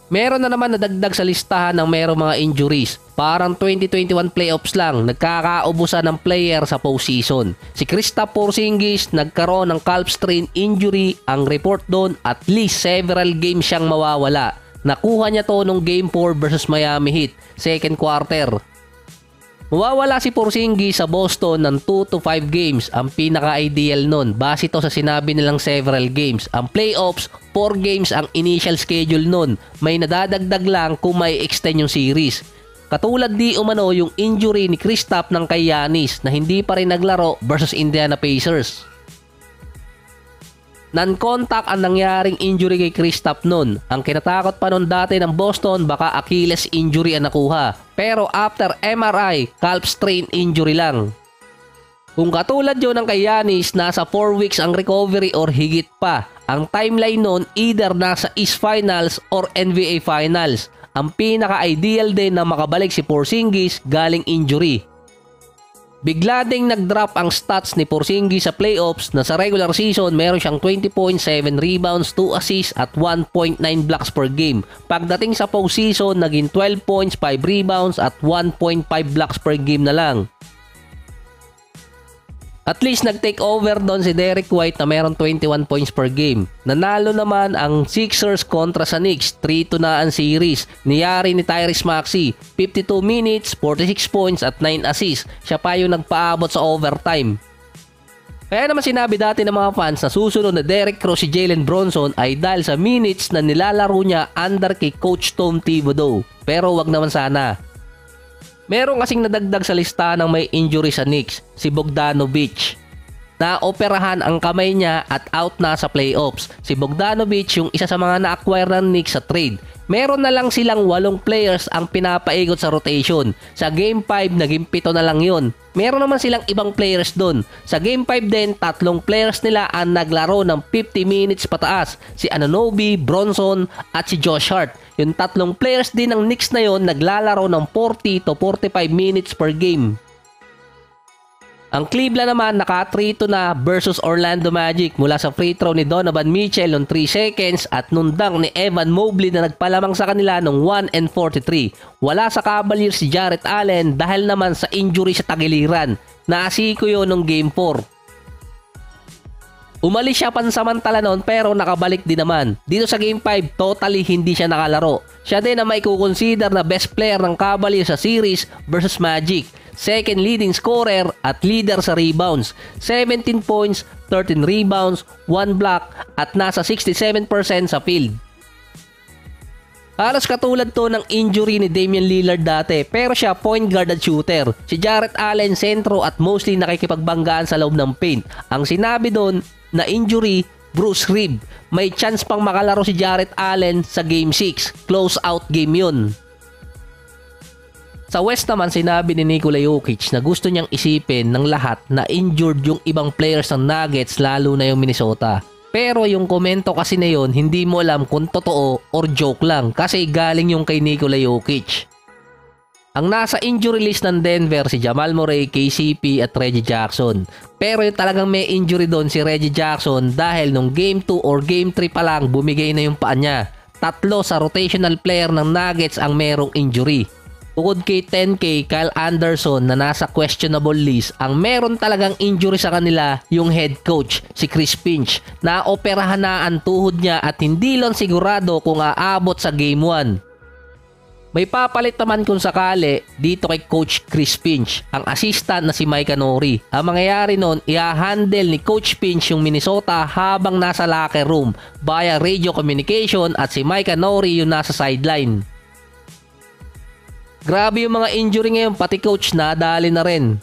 Meron na naman nadagdag sa listahan ng merong mga injuries. Parang 2021 playoffs lang, nagkakaubusan ng player sa postseason. Si Kristaps Porzingis nagkaroon ng calf strain injury, ang report doon at least several games siyang mawawala. Nakuha niya to nung Game 4 versus Miami Heat, second quarter. Mawawala si Porzingis sa Boston ng 2 to 5 games, ang pinaka-ideal nun. Base to sa sinabi nilang several games. Ang playoffs, 4 games ang initial schedule nun. May nadadagdag lang kung may extend yung series. Katulad di umano yung injury ni Kristaps ng kay Giannis na hindi pa rin naglaro versus Indiana Pacers. Non-contact ang nangyaring injury kay Kristaps nun. Ang kinatakot pa nun dati ng Boston baka Achilles injury ang nakuha. Pero after MRI, calf strain injury lang. Kung katulad yun ng kay Giannis, nasa 4 weeks ang recovery or higit pa. Ang timeline nun either nasa East Finals or NBA Finals. Ang pinaka-ideal din na makabalik si Porzingis galing injury. Bigla ding nag-drop ang stats ni Porzingis sa playoffs na sa regular season meron siyang 20.7 rebounds, 2 assists at 1.9 blocks per game. Pagdating sa postseason, naging 12 points, 5 rebounds at 1.5 blocks per game na lang. At least nag-take over doon si Derek White na meron 21 points per game. Nanalo naman ang Sixers kontra sa Knicks, 3-2 na ang series. Niyari ni Tyrese Maxey, 52 minutes, 46 points at 9 assists. Siya pa yung nagpaabot sa overtime. Kaya naman sinabi dati ng mga fans na susunod na Derrick Rose si Jalen Brunson ay dahil sa minutes na nilalaro niya under kay Coach Tom Thibodeau. Pero wag naman sana. Meron kasing nadagdag sa lista ng may injury sa Knicks, si Bogdanovic. Naoperahan ang kamay niya at out na sa playoffs. Si Bogdanovic yung isa sa mga na-acquire ng Knicks sa trade. Meron na lang silang 8 players ang pinapaikot sa rotation. Sa Game 5, naging 7 na lang yun. Meron naman silang ibang players dun. Sa Game 5 din, 3 players nila ang naglaro ng 50 minutes pataas. Si Anunoby, Bronson at si Josh Hart. Yung 3 players din ng Knicks na yon naglalaro ng 40 to 45 minutes per game. Ang Cleveland naman naka 3-2 na versus Orlando Magic mula sa free throw ni Donovan Mitchell noong 3 seconds at nung dunk ni Evan Mobley na nagpalamang sa kanila noong 1:43. Wala sa Cavaliers si Jarrett Allen dahil naman sa injury sa tagiliran. Naasiko yun noong Game 4. Umalis siya pansamantala noon pero nakabalik din naman. Dito sa Game 5, totally hindi siya nakalaro. Siya din na may kukonsider na best player ng Cavaliers sa series versus Magic. Second leading scorer at leader sa rebounds. 17 points, 13 rebounds, 1 block at nasa 67% sa field. Halos katulad to ng injury ni Damian Lillard dati pero siya point guard at shooter. Si Jarrett Allen sentro at mostly nakikipagbanggaan sa loob ng paint. Ang sinabi doon na injury, bruised rib. May chance pang makalaro si Jarrett Allen sa Game 6. Close out game yun. Sa West naman sinabi ni Nikola Jokic na gusto niyang isipin ng lahat na injured yung ibang players ng Nuggets lalo na yung Minnesota. Pero yung komento kasi na yun hindi mo alam kung totoo or joke lang kasi galing yung kay Nikola Jokic. Ang nasa injury list ng Denver si Jamal Murray, KCP at Reggie Jackson. Pero yung talagang may injury doon si Reggie Jackson dahil nung Game 2 or Game 3 pa lang bumigay na yung paa niya. 3 sa rotational player ng Nuggets ang merong injury. Bukod kay 10K, Kyle Anderson na nasa questionable list, ang meron talagang injury sa kanila yung head coach, si Chris Finch. Naoperahan na ang tuhod niya at hindi lang sigurado kung aabot sa Game 1. May papalit naman kung sakali dito kay Coach Chris Finch, ang assistant na si Micah Nori. Ang mangyayari nun, i-handle ni Coach Finch yung Minnesota habang nasa locker room via radio communication at si Micah Nori yung nasa sideline. Grabe yung mga injury ngayon, pati coach nadali na rin.